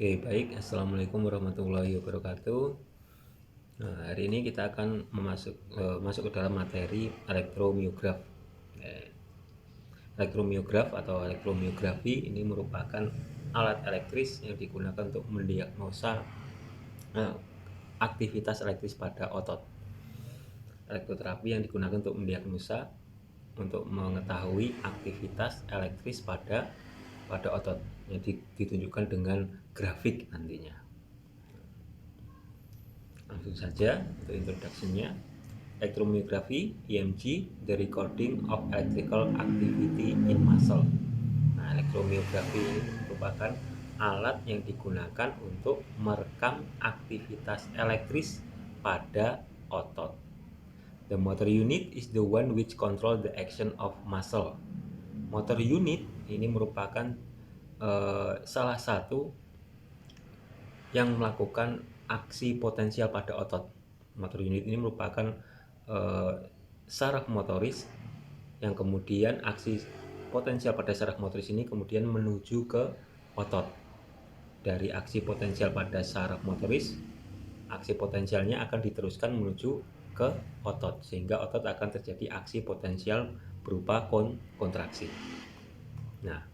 Oke, baik. Assalamualaikum warahmatullahi wabarakatuh. Nah, hari ini kita akan masuk ke dalam materi elektromiograf. Eh, Elektromiograf atau elektromiografi ini merupakan alat elektris yang digunakan untuk mendiagnosa eh, aktivitas elektris pada otot. Elektroterapi yang digunakan untuk mendiagnosa untuk mengetahui aktivitas elektris pada otot yang ditunjukkan dengan grafik nantinya. Langsung saja untuk introduction-nya. Elektromiografi (EMG), the recording of electrical activity in muscle. Nah, elektromiografi ini merupakan alat yang digunakan untuk merekam aktivitas elektris pada otot. The motor unit is the one which control the action of muscle. Motor unit ini merupakan salah satu yang melakukan aksi potensial pada otot. Motor unit ini merupakan saraf motoris yang kemudian aksi potensial pada saraf motoris ini kemudian menuju ke otot. Dari aksi potensial pada saraf motoris, aksi potensialnya akan diteruskan menuju ke otot, sehingga otot akan terjadi aksi potensial berupa kontraksi. Nah,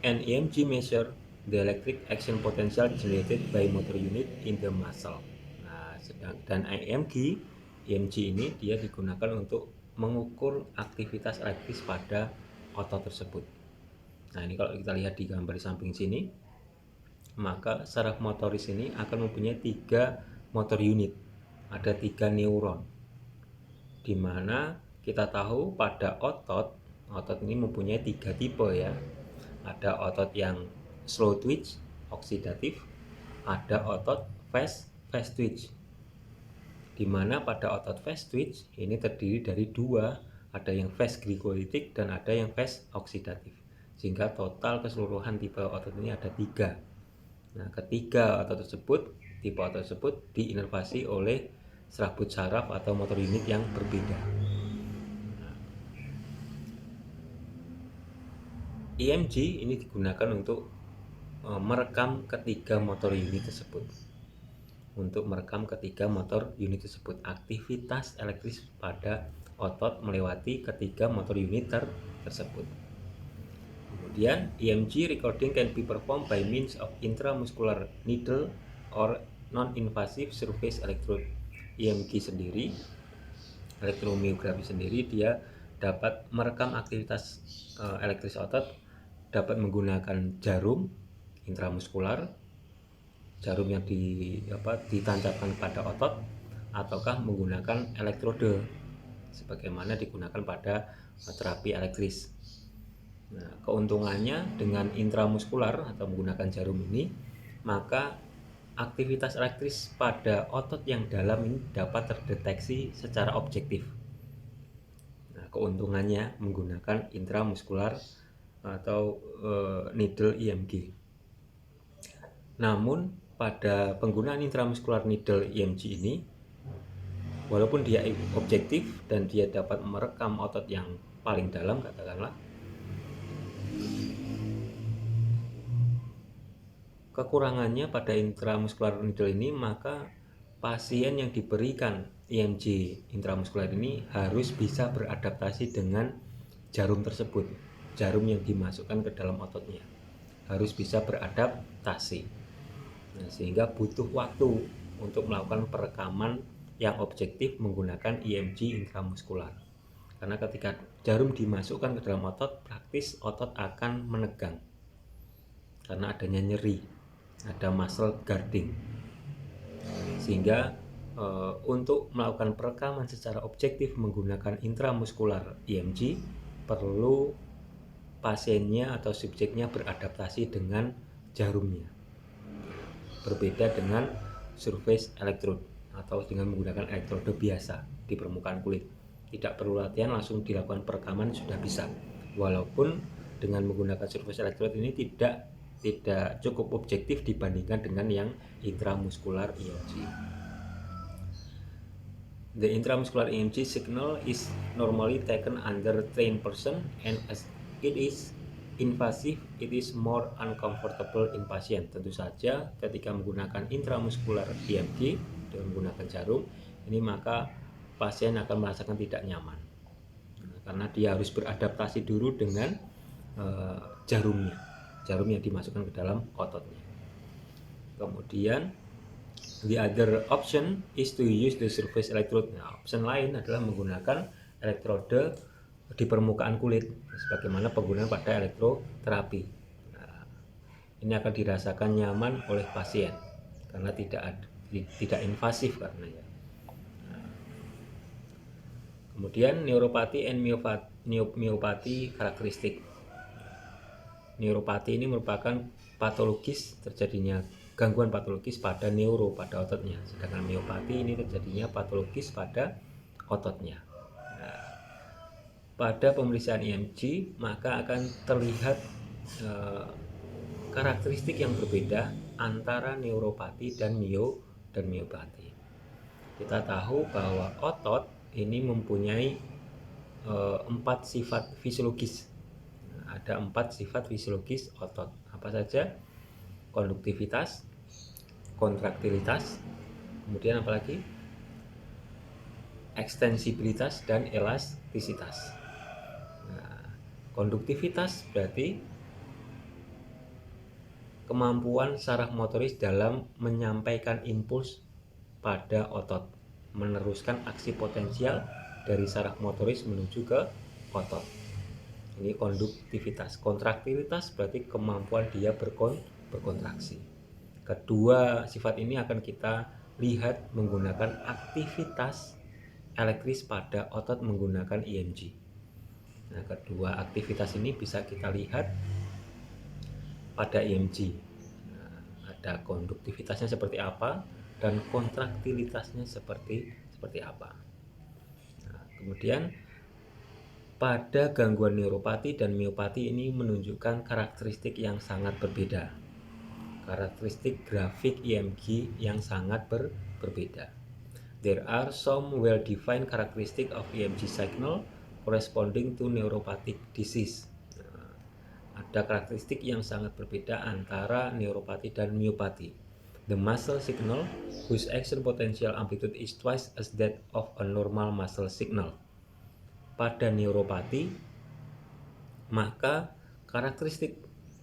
an EMG measure the electric action potential generated by motor unit in the muscle. Nah, dan EMG ini dia digunakan untuk mengukur aktivitas elektris pada otot tersebut. Nah, ini kalau kita lihat di gambar di samping sini, maka saraf motoris ini akan mempunyai 3 motor unit. Ada 3 neuron. Di mana kita tahu pada otot ini mempunyai 3 tipe ya. Ada otot yang slow twitch, oksidatif, ada otot fast twitch. Di mana pada otot fast twitch ini terdiri dari 2, ada yang fast glycolytic dan ada yang fast oksidatif. Sehingga total keseluruhan tipe otot ini ada 3. Nah, ketiga otot tersebut, tipe otot tersebut diinervasi oleh serabut saraf atau motor unit yang berbeda. EMG ini digunakan untuk merekam ketiga motor unit tersebut. Untuk merekam ketiga motor unit tersebut, aktivitas elektris pada otot melewati ketiga motor unit tersebut. Kemudian, EMG recording can be performed by means of intramuscular needle or non-invasive surface electrode. EMG sendiri, elektromiografi sendiri, dia dapat merekam aktivitas elektris otot dapat menggunakan jarum intramuskular, jarum yang ditancapkan pada otot, ataukah menggunakan elektrode sebagaimana digunakan pada terapi elektris. Nah, keuntungannya dengan intramuskular atau menggunakan jarum ini, maka aktivitas elektris pada otot yang dalam ini dapat terdeteksi secara objektif. Nah, keuntungannya menggunakan intramuskular atau needle EMG. Namun pada penggunaan intramuskular needle EMG ini, walaupun dia objektif dan dia dapat merekam otot yang paling dalam, katakanlah, kekurangannya pada intramuskular needle ini, maka pasien yang diberikan EMG intramuskular ini harus bisa beradaptasi dengan jarum tersebut. Jarum yang dimasukkan ke dalam ototnya harus bisa beradaptasi. Nah, sehingga butuh waktu untuk melakukan perekaman yang objektif menggunakan EMG intramuskular. Karena ketika jarum dimasukkan ke dalam otot, praktis otot akan menegang karena adanya nyeri, ada muscle guarding. Sehingga untuk melakukan perekaman secara objektif menggunakan intramuskular EMG, perlu pasiennya atau subjeknya beradaptasi dengan jarumnya. Berbeda dengan surface electrode atau dengan menggunakan elektrode biasa di permukaan kulit. Tidak perlu latihan, langsung dilakukan perekaman sudah bisa. Walaupun dengan menggunakan surface electrode ini tidak cukup objektif dibandingkan dengan yang intramuskular EMG. The intramuscular EMG signal is normally taken under trained person and as it is invasive, it is more uncomfortable in patient. Tentu saja ketika menggunakan intramuskular EMG dengan menggunakan jarum ini, maka pasien akan merasakan tidak nyaman karena dia harus beradaptasi dulu dengan jarum yang dimasukkan ke dalam ototnya. Kemudian the other option is to use the surface electrode. Nah, option lain adalah menggunakan elektrode di permukaan kulit sebagaimana penggunaan pada elektroterapi. Nah, ini akan dirasakan nyaman oleh pasien karena tidak invasif karena ya. Kemudian neuropati and myopathy karakteristik. Neuropati ini merupakan patologis terjadinya gangguan patologis pada pada ototnya, sedangkan myopati ini terjadinya patologis pada ototnya. Nah, pada pemeriksaan EMG maka akan terlihat karakteristik yang berbeda antara neuropati dan myopati. Kita tahu bahwa otot ini mempunyai 4 sifat fisiologis. Ada 4 sifat fisiologis otot. Apa saja? Konduktivitas, kontraktilitas, kemudian apalagi? Ekstensibilitas dan elastisitas. Nah, konduktivitas berarti kemampuan saraf motoris dalam menyampaikan impuls pada otot, meneruskan aksi potensial dari saraf motoris menuju ke otot. Ini konduktivitas. Kontraktilitas berarti kemampuan dia berkontraksi. Kedua sifat ini akan kita lihat menggunakan aktivitas elektris pada otot menggunakan EMG. Nah, kedua aktivitas ini bisa kita lihat pada EMG. Nah, ada konduktivitasnya seperti apa dan kontraktilitasnya seperti apa. Nah, kemudian pada gangguan neuropati dan myopati ini menunjukkan karakteristik yang sangat berbeda. Karakteristik grafik EMG yang sangat berbeda. There are some well-defined characteristics of EMG signal corresponding to neuropathic disease. Nah, ada karakteristik yang sangat berbeda antara neuropati dan myopati. The muscle signal whose action potential amplitude is twice as that of a normal muscle signal. Pada neuropati, maka karakteristik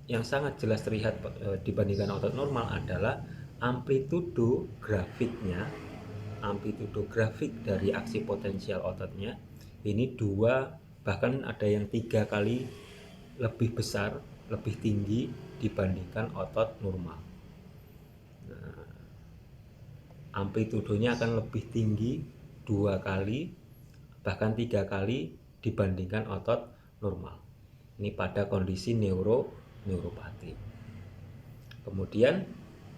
yang sangat jelas terlihat dibandingkan otot normal adalah amplitudo grafik dari aksi potensial ototnya ini 2 bahkan ada yang 3 kali lebih besar, lebih tinggi dibandingkan otot normal. Nah, amplitudonya akan lebih tinggi 2 kali bahkan 3 kali dibandingkan otot normal. Ini pada kondisi neuropati. Kemudian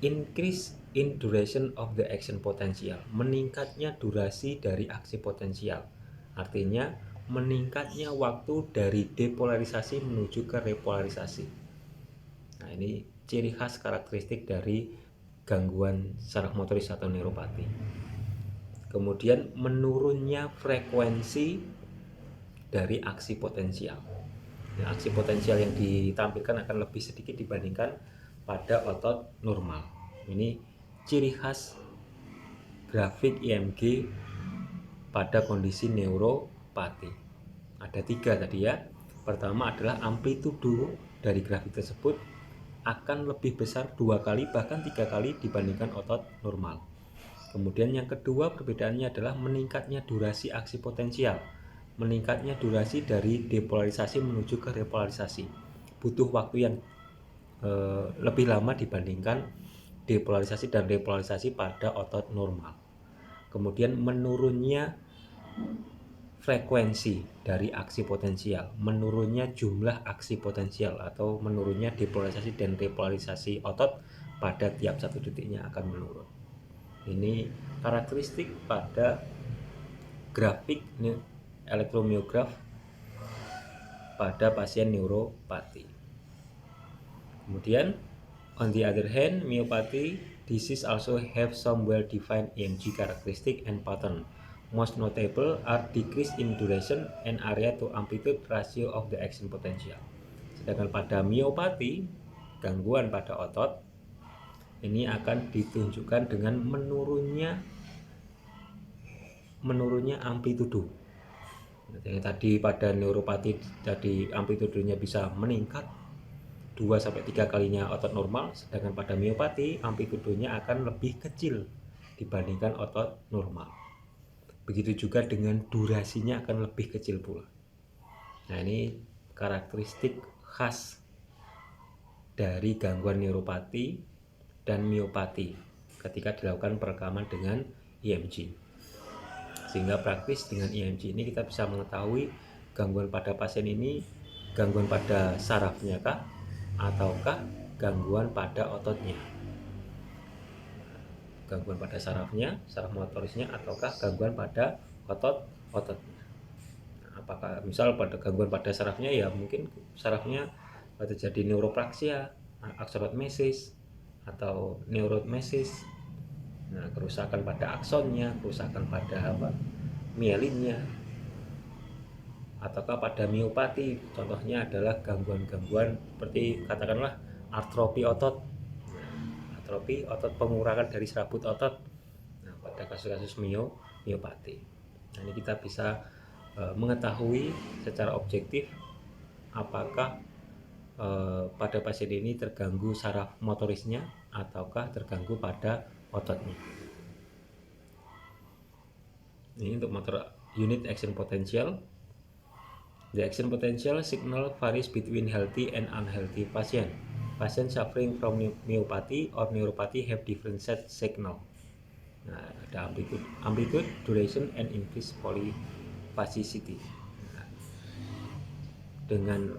increase in duration of the action potential, meningkatnya durasi dari aksi potensial. Artinya meningkatnya waktu dari depolarisasi menuju ke repolarisasi. Nah, ini ciri khas karakteristik dari gangguan saraf motoris atau neuropati. Kemudian menurunnya frekuensi dari aksi potensial. Nah, aksi potensial yang ditampilkan akan lebih sedikit dibandingkan pada otot normal. Ini ciri khas grafik EMG pada kondisi neuropati. Ada 3 tadi ya. Pertama adalah amplitudo dari grafik tersebut akan lebih besar 2 kali bahkan 3 kali dibandingkan otot normal. Kemudian yang kedua perbedaannya adalah meningkatnya durasi aksi potensial, meningkatnya durasi dari depolarisasi menuju ke repolarisasi. Butuh waktu yang lebih lama dibandingkan depolarisasi dan repolarisasi pada otot normal. Kemudian menurunnya frekuensi dari aksi potensial, menurunnya jumlah aksi potensial atau menurunnya depolarisasi dan repolarisasi otot pada tiap 1 detiknya akan menurun. Ini karakteristik pada grafik elektromiograf pada pasien neuropati. Kemudian on the other hand, myopathy disease also have some well-defined EMG characteristic and pattern. Most notable are decrease in duration and area to amplitude ratio of the action potential. Sedangkan pada miopati, gangguan pada otot, ini akan ditunjukkan dengan menurunnya amplitudo. Jadi tadi pada neuropati tadi amplitudonya bisa meningkat 2-3 kalinya otot normal, sedangkan pada miopati amplitudonya akan lebih kecil dibandingkan otot normal. Begitu juga dengan durasinya akan lebih kecil pula. Nah, ini karakteristik khas dari gangguan neuropati dan miopati ketika dilakukan perekaman dengan EMG. Sehingga praktis dengan EMG ini kita bisa mengetahui gangguan pada pasien ini gangguan pada sarafnya kah ataukah gangguan pada ototnya. Gangguan pada saraf motorisnya ataukah gangguan pada ototnya. Apakah misal pada gangguan pada sarafnya, ya mungkin sarafnya terjadi neuropraksia, aksolotmesis atau neurotmesis. Nah, kerusakan pada aksonnya, kerusakan pada mielinnya, ataukah pada miopati, contohnya adalah gangguan-gangguan seperti katakanlah atrofi otot, pengurangan dari serabut otot. Nah, pada kasus-kasus miopati, nah, ini kita bisa mengetahui secara objektif apakah pada pasien ini terganggu saraf motorisnya ataukah terganggu pada ototnya. Ini untuk motor unit action potential. The action potential signal varies between healthy and unhealthy patient. Patients suffering from myopathy or neuropathy have different set signal. Nah, ada amplitude, duration, and increased polyphasicity. Nah, dengan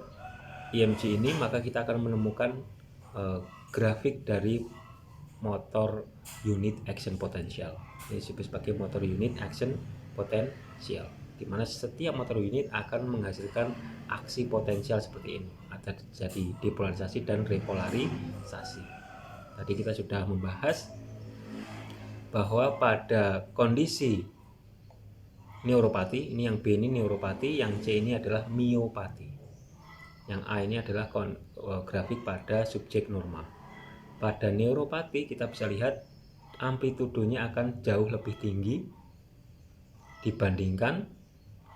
EMG ini maka kita akan menemukan grafik dari motor unit action potential. Ini disebut sebagai motor unit action potential, di mana setiap motor unit akan menghasilkan aksi potensial seperti ini. Ada terjadi depolarisasi dan repolarisasi. Tadi kita sudah membahas bahwa pada kondisi neuropati, ini yang B ini neuropati, yang C ini adalah miopati. Yang A ini adalah grafik pada subjek normal. Pada neuropati kita bisa lihat amplitudonya akan jauh lebih tinggi dibandingkan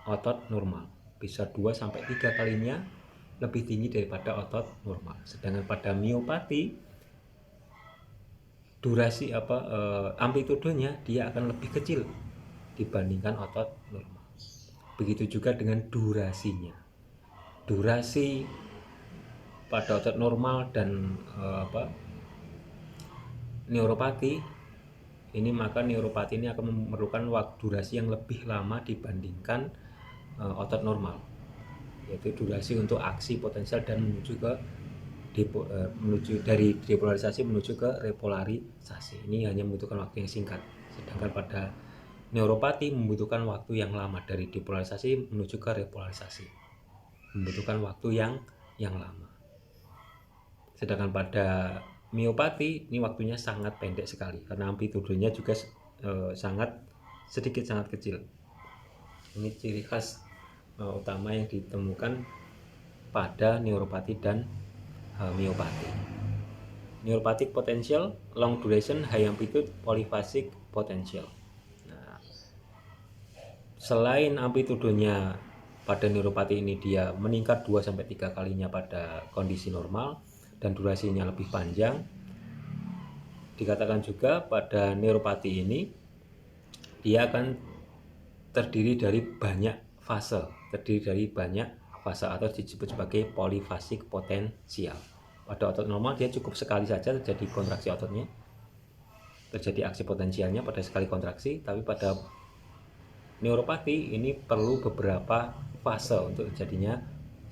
otot normal. Bisa 2-3 kalinya lebih tinggi daripada otot normal. Sedangkan pada miopati durasi amplitudonya dia akan lebih kecil dibandingkan otot normal. Begitu juga dengan durasinya. Durasi pada otot normal dan neuropati ini, maka neuropati ini akan memerlukan waktu durasi yang lebih lama dibandingkan otot normal, yaitu durasi untuk aksi potensial dan menuju dari depolarisasi menuju ke repolarisasi. Ini hanya membutuhkan waktu yang singkat, sedangkan pada neuropati membutuhkan waktu yang lama dari depolarisasi menuju ke repolarisasi, membutuhkan waktu yang lama. Sedangkan pada miopati ini waktunya sangat pendek sekali karena amplitudonya juga sangat kecil. Ini ciri khas utama yang ditemukan pada neuropati dan miopati. Neuropathic potential, long duration, high amplitude, polyphasic potential. Nah, selain amplitudonya pada neuropati ini dia meningkat 2-3 kalinya pada kondisi normal dan durasinya lebih panjang, dikatakan juga pada neuropati ini dia akan terdiri dari banyak fase atau disebut sebagai polyphasic potential. Pada otot normal dia cukup sekali saja terjadi kontraksi ototnya, terjadi aksi potensialnya pada sekali kontraksi, tapi pada neuropati ini perlu beberapa fase untuk terjadinya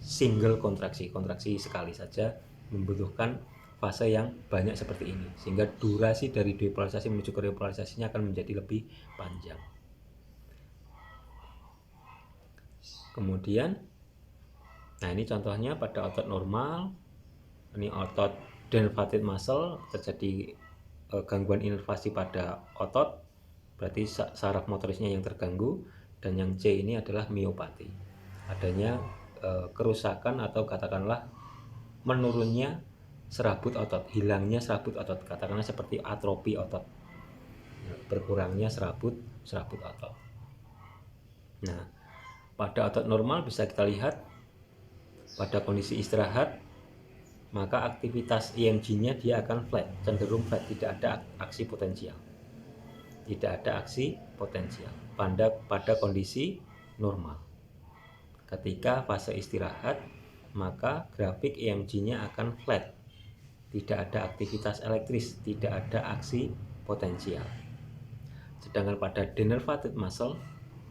single kontraksi sekali saja, membutuhkan fase yang banyak seperti ini, sehingga durasi dari depolarisasi menuju ke repolarisasinya akan menjadi lebih panjang. Kemudian, nah ini contohnya pada otot normal, ini otot denervated muscle, terjadi gangguan inervasi pada otot, berarti saraf motorisnya yang terganggu. Dan yang C ini adalah miopati, adanya kerusakan atau katakanlah menurunnya serabut otot, hilangnya serabut otot, katakanlah seperti atrofi otot, berkurangnya serabut otot. Nah, pada otot normal bisa kita lihat pada kondisi istirahat, maka aktivitas EMG-nya dia akan flat, cenderung flat, tidak ada aksi potensial. Tidak ada aksi potensial pada kondisi normal. Ketika fase istirahat, maka grafik EMG-nya akan flat, tidak ada aktivitas elektris, tidak ada aksi potensial. Sedangkan pada denervated muscle,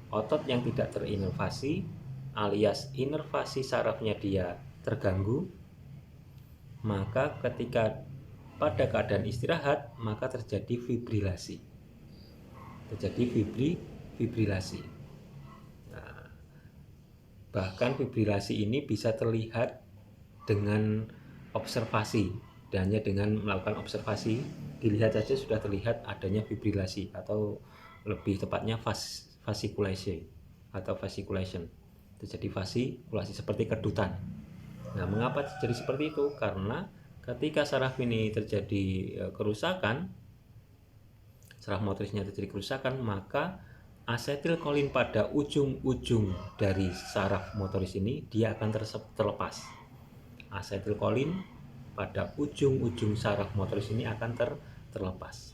otot yang tidak terinervasi alias inervasi sarafnya dia terganggu, maka ketika pada keadaan istirahat maka terjadi fibrilasi. Nah, bahkan fibrilasi ini bisa terlihat dengan observasi, dan hanya dengan melakukan observasi dilihat saja sudah terlihat adanya fibrilasi, atau lebih tepatnya fasciculation. Terjadi fascikulasi seperti kedutan. Nah, mengapa terjadi seperti itu? Karena ketika saraf ini terjadi kerusakan, saraf motorisnya terjadi kerusakan, maka asetilkolin pada ujung-ujung dari saraf motoris ini dia akan terlepas. Asetilkolin pada ujung-ujung saraf motoris ini akan terlepas.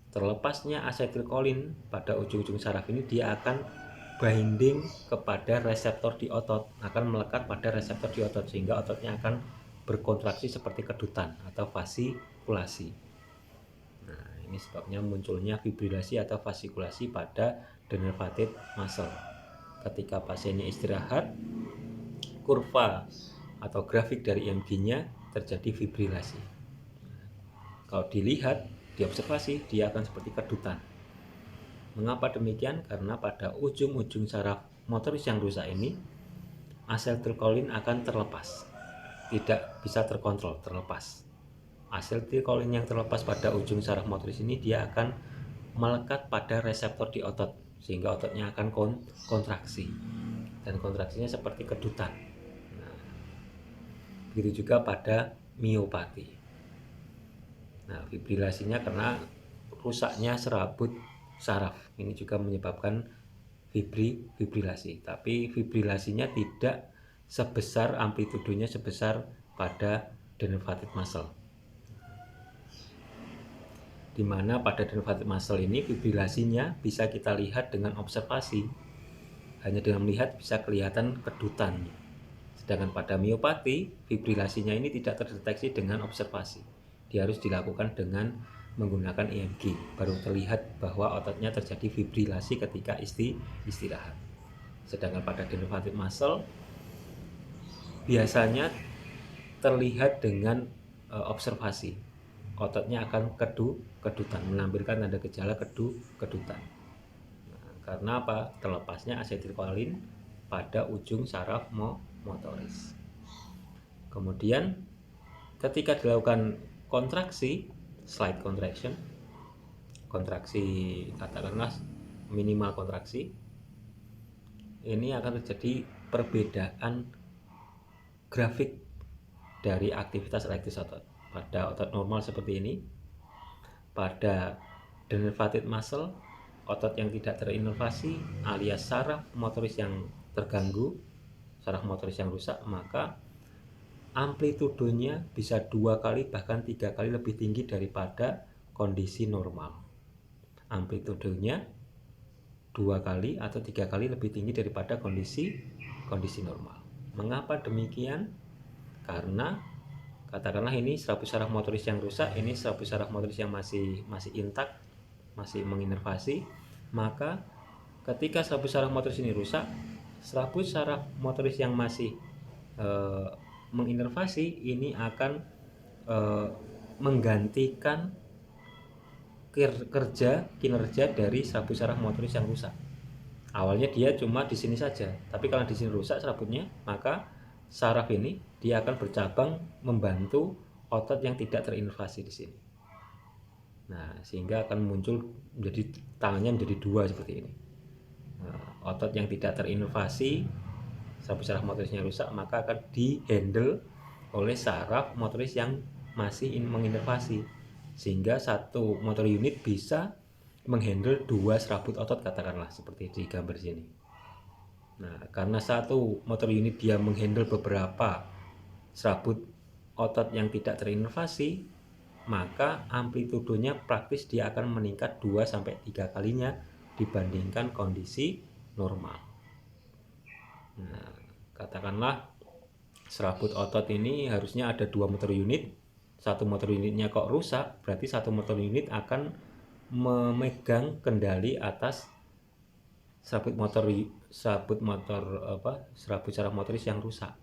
Terlepasnya asetilkolin pada ujung-ujung saraf ini dia akan binding kepada reseptor di otot, akan melekat pada reseptor di otot, sehingga ototnya akan berkontraksi seperti kedutan atau fascikulasi. Nah, ini sebabnya munculnya fibrilasi atau fascikulasi pada denervated muscle. Ketika pasiennya istirahat, kurva atau grafik dari EMG-nya terjadi fibrilasi. Kalau dilihat, diobservasi, dia akan seperti kedutan. Mengapa demikian? Karena pada ujung-ujung saraf motoris yang rusak ini, asetilkolin akan terlepas, tidak bisa terkontrol, terlepas. Asetilkolin yang terlepas pada ujung saraf motoris ini dia akan melekat pada reseptor di otot, sehingga ototnya akan kontraksi, dan kontraksinya seperti kedutan. Nah, begitu juga pada miopati. Nah, fibrilasinya karena rusaknya serabut saraf, ini juga menyebabkan fibrilasi, tapi fibrilasinya tidak sebesar, amplitudenya sebesar pada denervated muscle, di mana pada denervated muscle ini fibrilasinya bisa kita lihat dengan observasi, hanya dengan melihat bisa kelihatan kedutan. Sedangkan pada miopati, fibrilasinya ini tidak terdeteksi dengan observasi, dia harus dilakukan dengan menggunakan EMG, baru terlihat bahwa ototnya terjadi fibrilasi ketika istirahat. Sedangkan pada denervated muscle biasanya terlihat dengan observasi, ototnya akan kedutan, menampilkan tanda gejala kedutan. Nah, karena apa? Terlepasnya asetilkolin pada ujung saraf motoris. Kemudian ketika dilakukan kontraksi, slight contraction, kontraksi katakanlah minimal kontraksi, ini akan terjadi perbedaan grafik dari aktivitas elektris otot. Pada otot normal seperti ini, pada denervated muscle, otot yang tidak terinervasi alias saraf motoris yang terganggu, saraf motoris yang rusak, maka amplitudenya bisa 2 kali bahkan 3 kali lebih tinggi daripada kondisi normal. Amplitudenya 2 kali atau 3 kali lebih tinggi daripada kondisi normal. Mengapa demikian? Karena katakanlah ini serabut saraf motoris yang rusak, ini serabut saraf motoris yang masih intak, masih menginervasi, maka ketika serabut saraf motoris ini rusak, serabut saraf motoris yang masih menginervasi ini akan menggantikan kinerja dari serabut saraf motoris yang rusak. Awalnya dia cuma di sini saja, tapi kalau di sini rusak serabutnya, maka saraf ini dia akan bercabang membantu otot yang tidak terinervasi di sini. Nah, sehingga akan muncul menjadi tangannya menjadi 2 seperti ini. Nah, otot yang tidak terinervasi, serabut saraf motorisnya rusak, maka akan dihandle oleh saraf motoris yang masih menginervasi, sehingga satu motor unit bisa menghandle 2 serabut otot, katakanlah seperti di gambar sini. Nah, karena satu motor unit dia menghandle beberapa serabut otot yang tidak terinervasi, maka amplitudenya praktis dia akan meningkat 2-3 kalinya dibandingkan kondisi normal. Nah, katakanlah serabut otot ini harusnya ada 2 motor unit, satu motor unitnya kok rusak, berarti satu motor unit akan memegang kendali atas serabut saraf motoris yang rusak,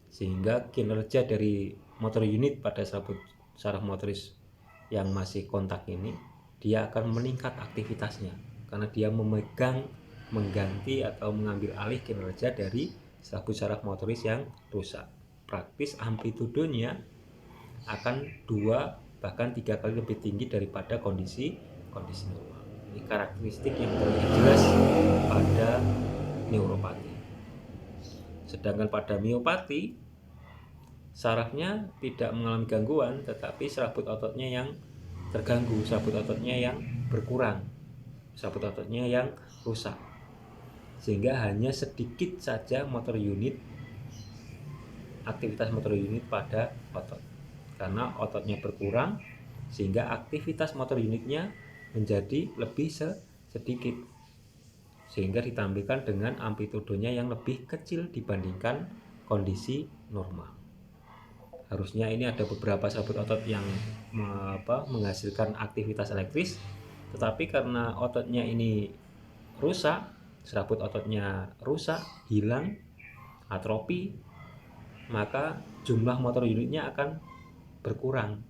sehingga kinerja dari motor unit pada serabut saraf motoris yang masih kontak ini dia akan meningkat aktivitasnya karena dia memegang, mengganti atau mengambil alih kinerja dari serabut saraf motoris yang rusak. Praktis amplitudenya akan 2 bahkan 3 kali lebih tinggi daripada kondisi normal. Ini karakteristik yang terlihat jelas pada neuropati. Sedangkan pada miopati, sarafnya tidak mengalami gangguan, tetapi serabut ototnya yang terganggu, serabut ototnya yang berkurang, serabut ototnya yang rusak, sehingga hanya sedikit saja aktivitas motor unit pada otot. Karena ototnya berkurang, sehingga aktivitas motor unitnya menjadi lebih sedikit, sehingga ditampilkan dengan amplitudenya yang lebih kecil dibandingkan kondisi normal. Harusnya ini ada beberapa serabut otot yang menghasilkan aktivitas elektris, tetapi karena ototnya ini rusak, serabut ototnya rusak, hilang, atrofi, maka jumlah motor unitnya akan berkurang.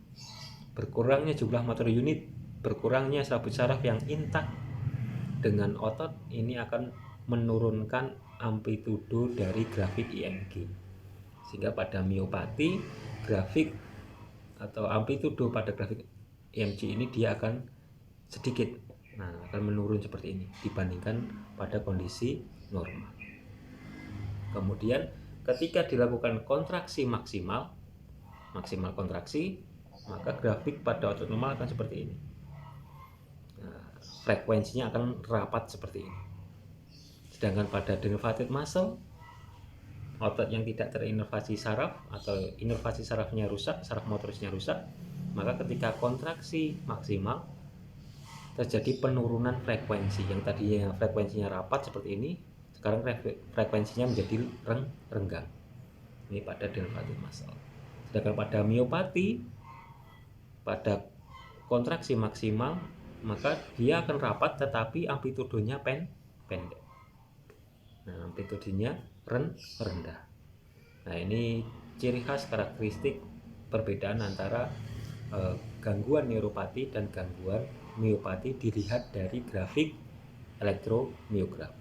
Berkurangnya jumlah motor unit, berkurangnya serabut saraf yang intak dengan otot ini akan menurunkan amplitudo dari grafik IMG, sehingga pada miopati grafik atau amplitudo pada grafik IMG ini dia akan sedikit, akan menurun seperti ini dibandingkan pada kondisi normal. Kemudian ketika dilakukan kontraksi maksimal kontraksi, maka grafik pada otot normal akan seperti ini. Frekuensinya akan rapat seperti ini. Sedangkan pada denervated muscle, otot yang tidak terinervasi saraf atau inervasi sarafnya rusak, saraf motorisnya rusak, maka ketika kontraksi maksimal terjadi penurunan frekuensi. Yang tadinya frekuensinya rapat seperti ini, sekarang frekuensinya menjadi renggang. Ini pada denervated muscle. Sedangkan pada miopati, pada kontraksi maksimal, maka dia akan rapat tetapi amplitudenya pendek. Amplitudenya rendah. Ini ciri khas karakteristik perbedaan antara gangguan neuropati dan gangguan miopati dilihat dari grafik elektromiogram.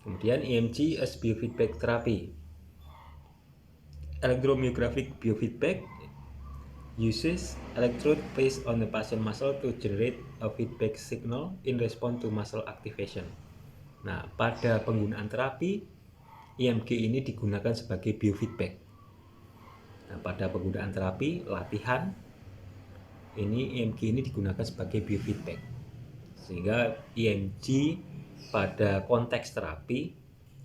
Kemudian EMG as biofeedback therapy. Electromyographic biofeedback uses electrode placed on the patient muscle to generate a feedback signal in response to muscle activation. Pada penggunaan terapi, EMG ini digunakan sebagai biofeedback. Pada penggunaan terapi latihan, ini EMG ini digunakan sebagai biofeedback. Sehingga EMG pada konteks terapi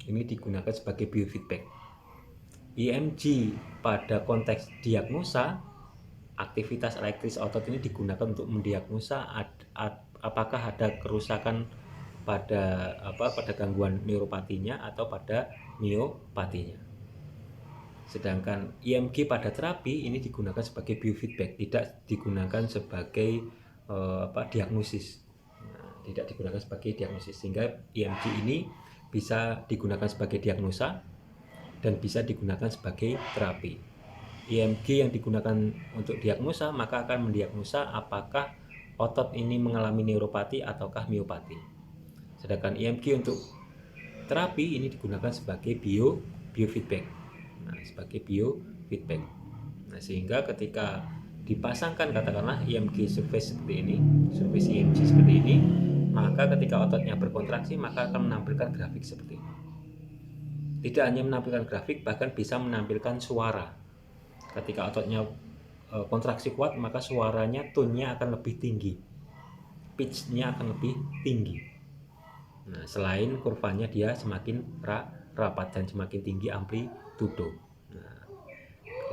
ini digunakan sebagai biofeedback. EMG pada konteks diagnosa, aktivitas elektris otot ini digunakan untuk mendiagnosa apakah ada kerusakan pada gangguan neuropatinya atau pada miopatinya. Sedangkan EMG pada terapi ini digunakan sebagai biofeedback, tidak digunakan sebagai diagnosis. Tidak digunakan sebagai diagnosis, sehingga EMG ini bisa digunakan sebagai diagnosa dan bisa digunakan sebagai terapi. EMG yang digunakan untuk diagnosa maka akan mendiagnosa apakah otot ini mengalami neuropati ataukah miopati. Sedangkan EMG untuk terapi ini digunakan sebagai biofeedback. Sebagai biofeedback. Sehingga ketika dipasangkan katakanlah EMG surface seperti ini, surface EMG seperti ini, maka ketika ototnya berkontraksi maka akan menampilkan grafik seperti ini. Tidak hanya menampilkan grafik, bahkan bisa menampilkan suara. Ketika ototnya kontraksi kuat, maka suaranya tone-nya akan lebih tinggi, pitch-nya akan lebih tinggi. Nah, selain kurvanya dia semakin rapat dan semakin tinggi amplitudo. Nah,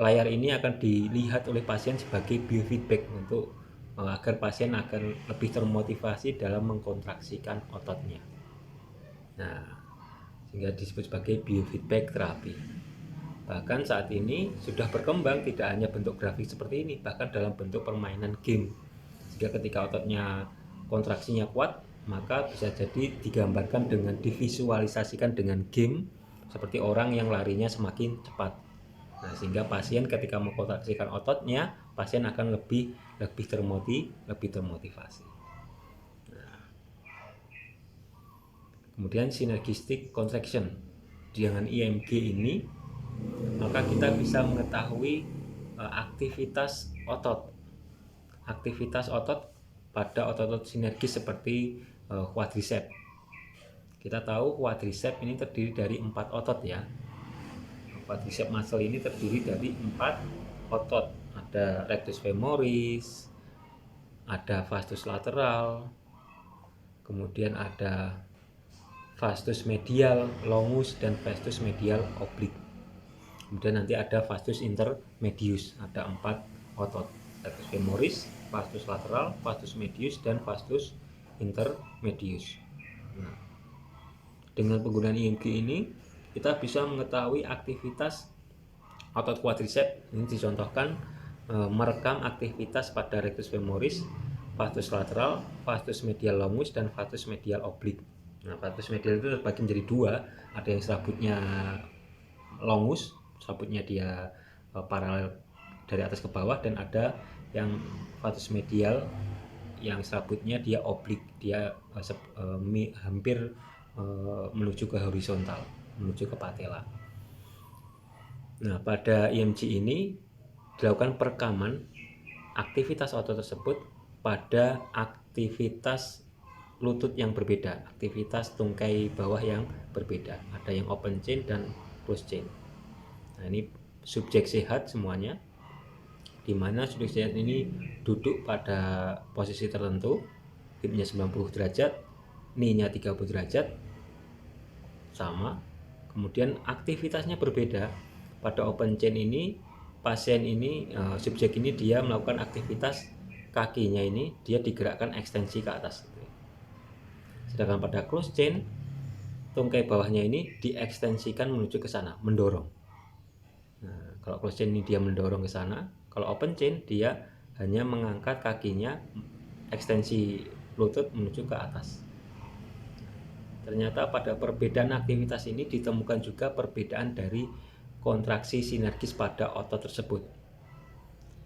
layar ini akan dilihat oleh pasien sebagai biofeedback untuk agar pasien akan lebih termotivasi dalam mengkontraksikan ototnya. Nah, sehingga disebut sebagai biofeedback terapi. Bahkan saat ini sudah berkembang tidak hanya bentuk grafik seperti ini, bahkan dalam bentuk permainan game. Jika ketika ototnya kontraksinya kuat, maka bisa jadi digambarkan dengan divisualisasikan dengan game seperti orang yang larinya semakin cepat. Nah, sehingga pasien ketika mengkontraksikan ototnya, pasien akan lebih termotivasi. Kemudian synergistic contraction dengan IMG ini, maka kita bisa mengetahui aktivitas otot pada otot-otot sinergis seperti quadriceps. Kita tahu quadriceps ini terdiri dari 4 otot ya. Quadriceps muscle ini terdiri dari 4 otot. Ada rectus femoris, ada vastus lateral, kemudian ada vastus medial longus dan vastus medial oblique. Kemudian nanti ada vastus intermedius, ada 4 otot: rectus femoris, vastus lateral, vastus medius, dan vastus intermedius. Nah, dengan penggunaan IMG ini kita bisa mengetahui aktivitas otot quadriceps. Ini dicontohkan merekam aktivitas pada rectus femoris, vastus lateral, vastus medial longus, dan vastus medial oblique. Nah, vastus medial itu terbagi menjadi 2, ada yang serabutnya longus, serabutnya dia paralel dari atas ke bawah, dan ada yang vastus medial yang serabutnya dia oblik, dia hampir menuju ke horizontal, menuju ke patella. Nah, pada IMG ini dilakukan perekaman aktivitas otot tersebut pada aktivitas lutut yang berbeda, aktivitas tungkai bawah yang berbeda. Ada yang open chain dan close chain. Nah, ini subjek sehat semuanya, di mana subjek sehat ini duduk pada posisi tertentu, hipnya 90 derajat, knee-nya 30 derajat, sama. Kemudian aktivitasnya berbeda. Pada open chain ini, pasien ini, subjek ini dia melakukan aktivitas kakinya ini, dia digerakkan ekstensi ke atas. Sedangkan pada close chain, tungkai bawahnya ini diekstensikan menuju ke sana, mendorong. Nah, kalau close chain ini dia mendorong ke sana, kalau open chain dia hanya mengangkat kakinya, ekstensi lutut menuju ke atas. Ternyata pada perbedaan aktivitas ini ditemukan juga perbedaan dari kontraksi sinergis pada otot tersebut,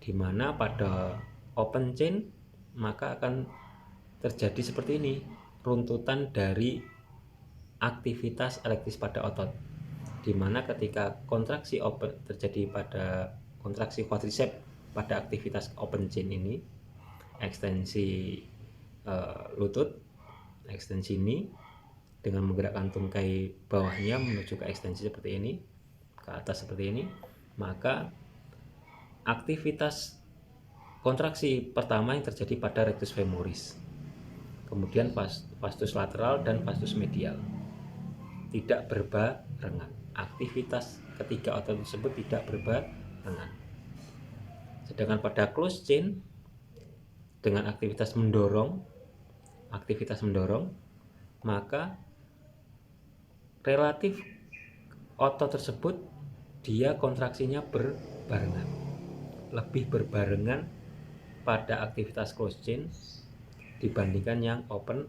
di mana pada open chain maka akan terjadi seperti ini, runtutan dari aktivitas elektris pada otot, di mana ketika kontraksi open terjadi pada kontraksi quadriceps pada aktivitas open chain ini, ekstensi lutut, ekstensi ini dengan menggerakkan tungkai bawahnya menuju ke ekstensi seperti ini, ke atas seperti ini, maka aktivitas kontraksi pertama yang terjadi pada rectus femoris, kemudian vastus lateral dan vastus medial tidak berbarengan. Aktivitas ketiga otot tersebut tidak berbarengan. Sedangkan pada close chain dengan aktivitas mendorong, maka relatif otot tersebut dia kontraksinya berbarengan, lebih berbarengan pada aktivitas close chain dibandingkan yang open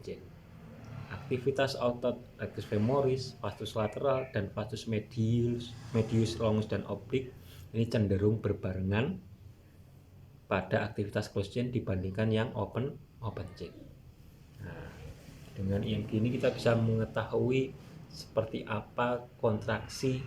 chain. Aktivitas otot rectus femoris, vastus lateral, dan vastus medius, longus, dan oblique ini cenderung berbarengan pada aktivitas close chain dibandingkan yang open chain. Nah, dengan IMG ini kita bisa mengetahui seperti apa kontraksi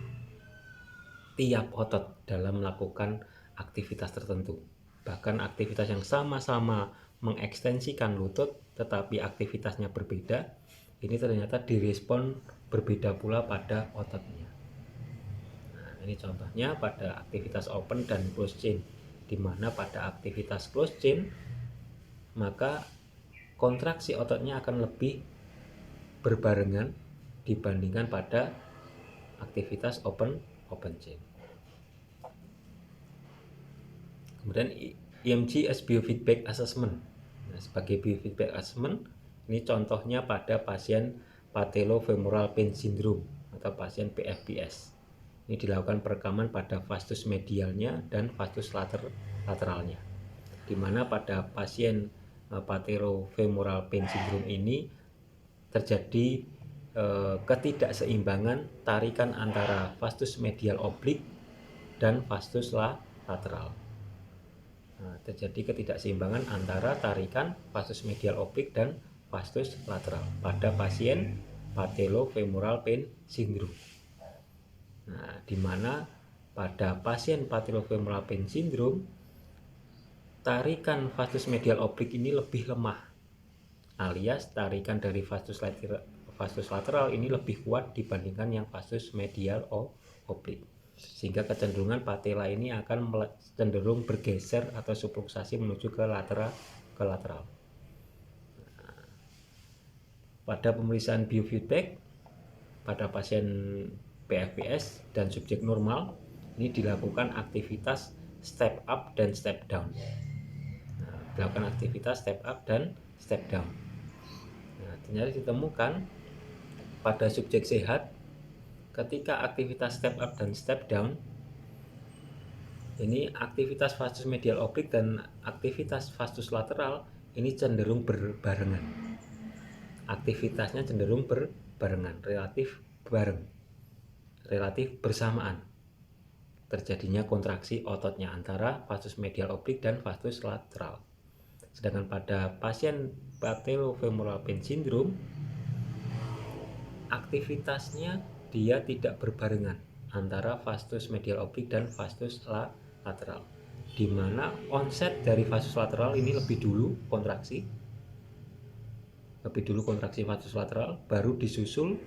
tiap otot dalam melakukan aktivitas tertentu. Bahkan aktivitas yang sama-sama mengekstensikan lutut tetapi aktivitasnya berbeda, ini ternyata direspon berbeda pula pada ototnya. Nah, ini contohnya pada aktivitas open dan close chain, di mana pada aktivitas close chain maka kontraksi ototnya akan lebih berbarengan dibandingkan pada aktivitas open chain. Kemudian EMG as biofeedback assessment. Nah, sebagai biofeedback assessment, ini contohnya pada pasien patellofemoral pain syndrome atau pasien PFPS. Ini dilakukan perekaman pada vastus medialnya dan vastus lateralnya, di mana pada pasien patellofemoral pain syndrome ini terjadi ketidakseimbangan tarikan antara vastus medial oblik dan vastus lateral. Nah, terjadi ketidakseimbangan antara tarikan vastus medial oblik dan vastus lateral pada pasien patellofemoral pain syndrome. Nah, di mana pada pasien patellofemoral pain syndrome tarikan vastus medial oblik ini lebih lemah, alias tarikan dari vastus lateral ini lebih kuat dibandingkan yang vastus medial oblik, sehingga kecenderungan patella ini akan cenderung bergeser atau subluksasi menuju ke lateral. Nah, pada pemeriksaan biofeedback pada pasien PFPS dan subjek normal ini dilakukan aktivitas step up dan step down. Nah, dilakukan aktivitas step up dan step down. Nah, ternyata ditemukan pada subjek sehat ketika aktivitas step up dan step down ini aktivitas vastus medial oblik dan aktivitas vastus lateral ini cenderung berbarengan. Aktivitasnya cenderung berbarengan, relatif bersamaan terjadinya kontraksi ototnya antara vastus medial oblik dan vastus lateral. Sedangkan pada pasien patellofemoral pain syndrome aktivitasnya dia tidak berbarengan antara vastus medial oblik dan vastus lateral, di mana onset dari vastus lateral ini lebih dulu kontraksi vastus lateral, baru disusul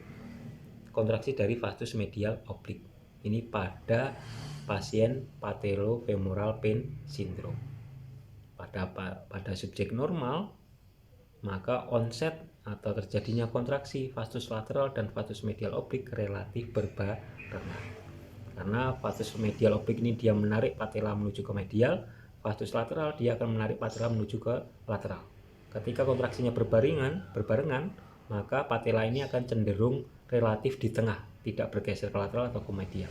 kontraksi dari vastus medial oblik. Ini pada pasien patellofemoral pain syndrome. Pada subjek normal maka onset atau terjadinya kontraksi vastus lateral dan vastus medial oblik relatif berbarengan. Karena vastus medial oblik ini dia menarik patella menuju ke medial, vastus lateral dia akan menarik patella menuju ke lateral. Ketika kontraksinya berbarengan, maka patella ini akan cenderung relatif di tengah, tidak bergeser ke lateral atau ke medial.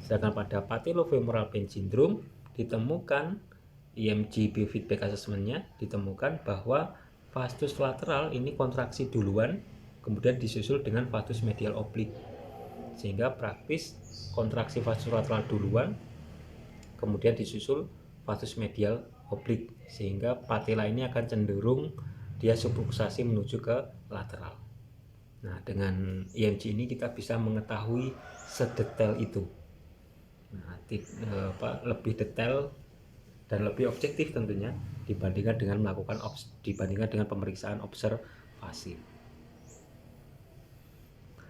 Sedangkan pada patellofemoral pain syndrome ditemukan EMG biofeedback assessment-nya ditemukan bahwa vastus lateral ini kontraksi duluan, kemudian disusul dengan vastus medial oblik, sehingga praktis kontraksi vastus lateral duluan, kemudian disusul vastus medial oblik, sehingga patella ini akan cenderung dia subluksasi menuju ke lateral. Nah, dengan EMG ini kita bisa mengetahui sedetail itu. Nah, lebih detail dan lebih objektif tentunya dibandingkan dengan pemeriksaan observasi.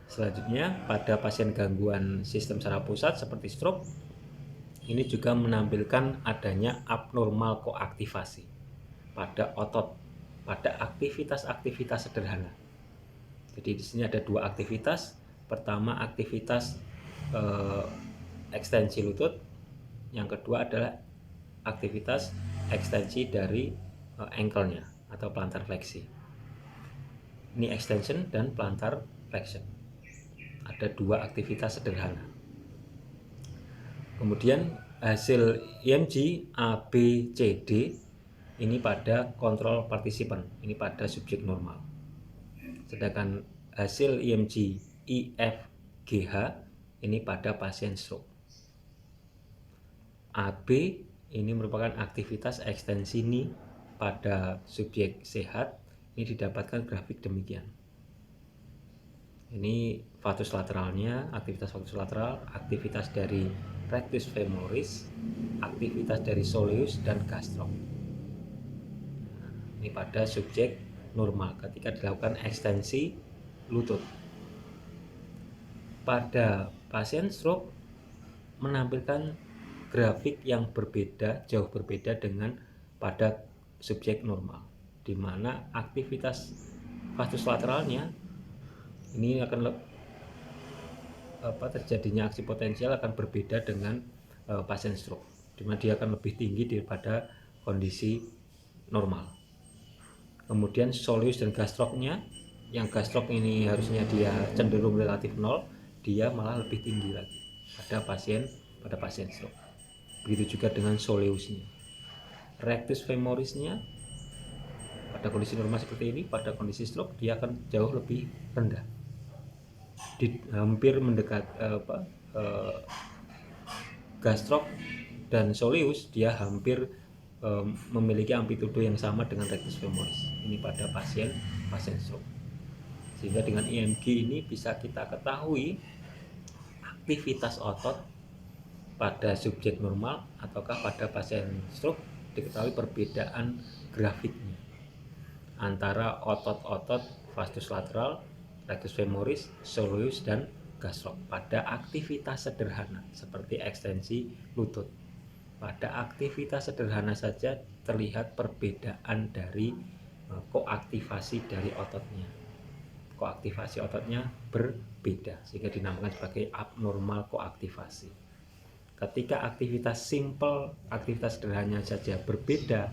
Selanjutnya pada pasien gangguan sistem saraf pusat seperti stroke, ini juga menampilkan adanya abnormal koaktivasi pada otot, pada aktivitas-aktivitas sederhana. Jadi di sini ada dua aktivitas. Pertama aktivitas ekstensi lutut, yang kedua adalah aktivitas ekstensi dari ankle-nya atau plantar fleksi. Ini extension dan plantar flexion. Ada dua aktivitas sederhana. Kemudian hasil EMG ABCD ini pada kontrol partisipan, ini pada subjek normal. Sedangkan hasil EMG IFGH ini pada pasien stroke. AB ini merupakan aktivitas ekstensi ini pada subjek sehat, ini didapatkan grafik demikian. Ini vastus lateralnya, aktivitas vastus lateral, aktivitas dari rectus femoris, aktivitas dari soleus dan gastro. Ini pada subjek normal ketika dilakukan ekstensi lutut. Pada pasien stroke menampilkan grafik yang berbeda, jauh berbeda dengan pada subjek normal, di mana aktivitas vastus lateralnya ini akan terjadinya aksi potensial akan berbeda dengan pasien stroke, di mana dia akan lebih tinggi daripada kondisi normal. Kemudian soleus dan gastroknya, yang gastrok ini harusnya dia cenderung relatif 0, dia malah lebih tinggi lagi pada pasien stroke. Begitu juga dengan soleusnya. Rectus femorisnya pada kondisi normal seperti ini, pada kondisi stroke dia akan jauh lebih rendah, hampir mendekat gastrok dan soleus dia hampir memiliki amplitudo yang sama dengan rectus femoris. Ini pada pasien stroke. Sehingga dengan IMG ini bisa kita ketahui aktivitas otot pada subjek normal ataukah pada pasien stroke, diketahui perbedaan grafiknya antara otot-otot vastus lateral, rectus femoris, soleus dan gastrok pada aktivitas sederhana seperti ekstensi lutut. Pada aktivitas sederhana saja terlihat perbedaan dari koaktivasi dari ototnya. Koaktivasi ototnya berbeda sehingga dinamakan sebagai abnormal koaktivasi. Ketika aktivitas simple, aktivitas sederhana saja berbeda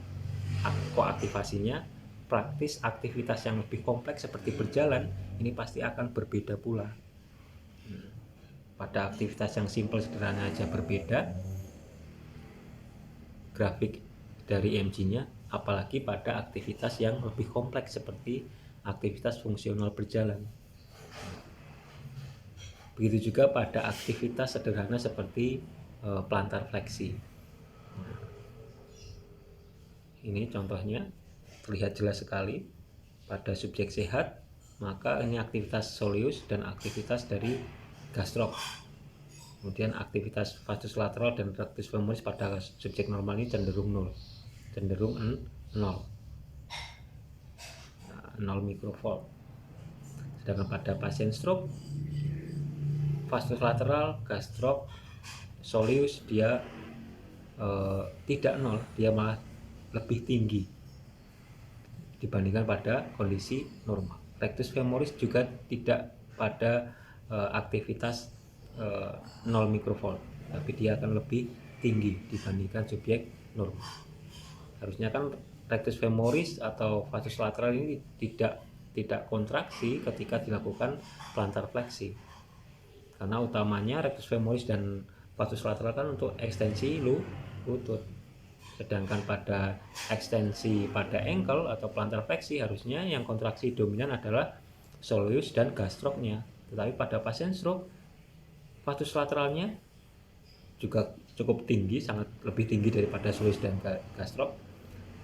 koaktivasinya, praktis aktivitas yang lebih kompleks seperti berjalan ini pasti akan berbeda pula. Pada aktivitas yang simple sederhana saja berbeda grafik dari EMG-nya, apalagi pada aktivitas yang lebih kompleks seperti aktivitas fungsional berjalan. Begitu juga pada aktivitas sederhana seperti plantar fleksi. Ini contohnya terlihat jelas sekali pada subjek sehat, maka ini aktivitas soleus dan aktivitas dari gastrok. Kemudian aktivitas vastus lateral dan rectus femoris pada subjek normal ini cenderung 0, cenderung 0 mikrovolt. Sedangkan pada pasien stroke, vastus lateral, gastrok, soleus dia tidak 0, dia malah lebih tinggi dibandingkan pada kondisi normal. Rectus femoris juga tidak pada aktivitas 0 mikrovolt, tapi dia akan lebih tinggi dibandingkan subjek normal. Harusnya kan rectus femoris atau vastus lateral ini tidak kontraksi ketika dilakukan plantar fleksi, karena utamanya rectus femoris dan vastus lateral kan untuk ekstensi lutut. Sedangkan pada ekstensi pada ankle atau plantar fleksi harusnya yang kontraksi dominan adalah soleus dan gastroknya. Tetapi pada pasien stroke, vastus lateralnya juga cukup tinggi, sangat lebih tinggi daripada soleus dan gastrok,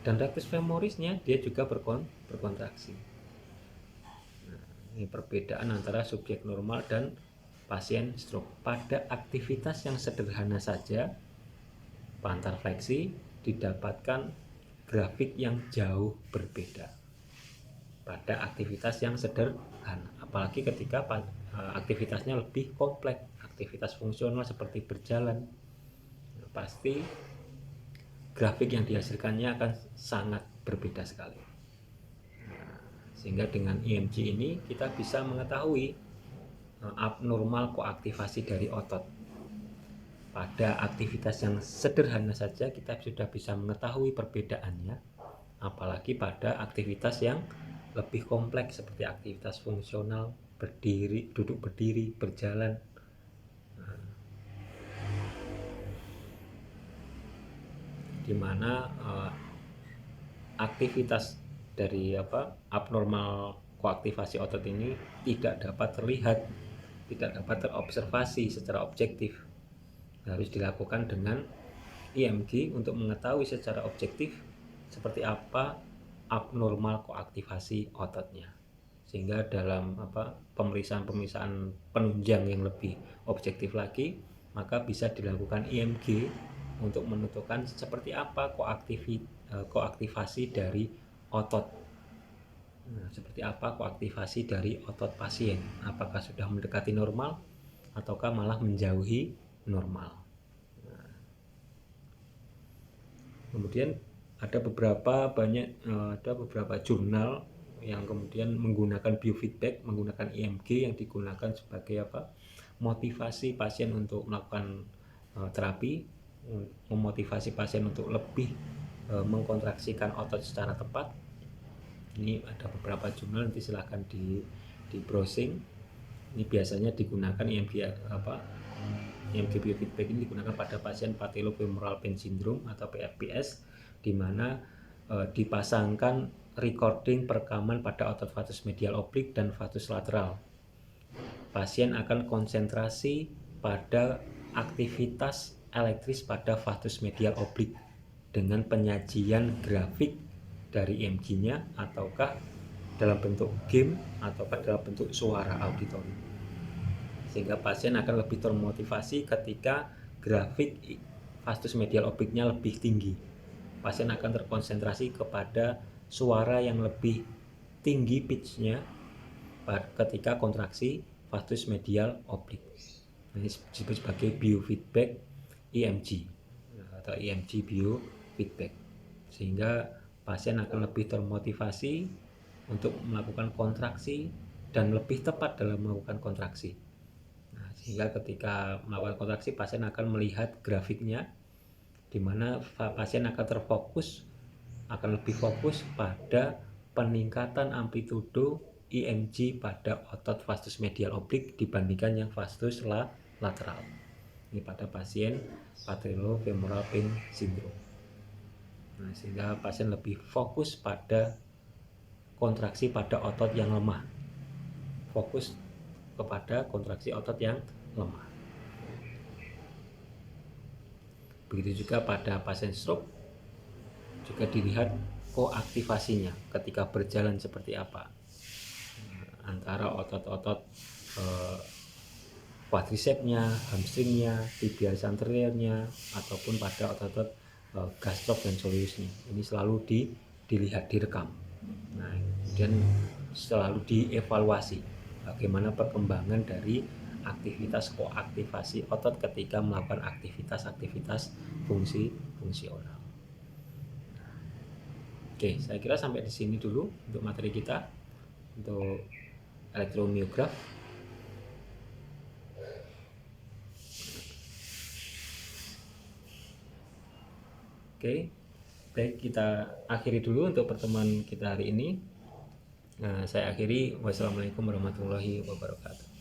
dan rectus femorisnya dia juga berkontraksi. Nah, ini perbedaan antara subjek normal dan pasien stroke. Pada aktivitas yang sederhana saja, plantar fleksi, didapatkan grafik yang jauh berbeda pada aktivitas yang sederhana, apalagi ketika aktivitasnya lebih kompleks, aktivitas fungsional seperti berjalan, pasti grafik yang dihasilkannya akan sangat berbeda sekali. Sehingga dengan EMG ini kita bisa mengetahui abnormal koaktivasi dari otot. Pada aktivitas yang sederhana saja kita sudah bisa mengetahui perbedaannya, apalagi pada aktivitas yang lebih kompleks seperti aktivitas fungsional, berdiri, duduk berdiri, berjalan. Di mana aktivitas dari abnormal koaktivasi otot ini tidak dapat terlihat, tidak dapat terobservasi secara objektif. Harus dilakukan dengan EMG untuk mengetahui secara objektif seperti apa abnormal koaktivasi ototnya, sehingga dalam pemeriksaan penunjang yang lebih objektif lagi, maka bisa dilakukan EMG untuk menentukan seperti apa koaktivasi dari otot Nah, seperti apa koaktivasi dari otot pasien? Apakah sudah mendekati normal ataukah malah menjauhi normal? Nah, kemudian ada beberapa jurnal yang kemudian menggunakan biofeedback, menggunakan EMG yang digunakan sebagai motivasi pasien untuk melakukan terapi, memotivasi pasien untuk lebih mengkontraksikan otot secara tepat. Ini ada beberapa jurnal, nanti silahkan di browsing. Ini biasanya digunakan EMG biofeedback ini digunakan pada pasien patellofemoral pain syndrome atau PFPS, di mana dipasangkan recording perekaman pada otot vagus medial oblik dan vagus lateral. Pasien akan konsentrasi pada aktivitas elektris pada vagus medial oblik dengan penyajian grafik dari EMG-nya ataukah dalam bentuk game ataukah dalam bentuk suara auditori, sehingga pasien akan lebih termotivasi ketika grafik vagus medial obliknya lebih tinggi. Pasien akan terkonsentrasi kepada suara yang lebih tinggi pitch-nya ketika kontraksi vagus medial oblik. Ini disebut sebagai biofeedback EMG atau EMG biofeedback, sehingga pasien akan lebih termotivasi untuk melakukan kontraksi dan lebih tepat dalam melakukan kontraksi. Nah, sehingga ketika melakukan kontraksi pasien akan melihat grafiknya, di mana pasien akan lebih fokus pada peningkatan amplitudo EMG pada otot vagus medial oblik dibandingkan yang vagus lateral. Ini pada pasien patellofemoral pain syndrome. Nah, sehingga pasien lebih fokus pada kontraksi pada otot yang lemah, fokus kepada kontraksi otot yang lemah. Begitu juga pada pasien stroke, juga dilihat koaktivasinya ketika berjalan seperti apa antara otot-otot quadricepsnya, hamstringnya, tibialis anteriornya, ataupun pada otot-otot gastroc dan soleusnya. Ini selalu dilihat, direkam. Nah, kemudian selalu dievaluasi bagaimana perkembangan dari aktivitas koaktivasi otot ketika melakukan aktivitas fungsional. Oke, saya kira sampai di sini dulu untuk materi kita untuk elektromiograf. Oke, baik, kita akhiri dulu untuk pertemuan kita hari ini. Nah, saya akhiri. Wassalamualaikum warahmatullahi wabarakatuh.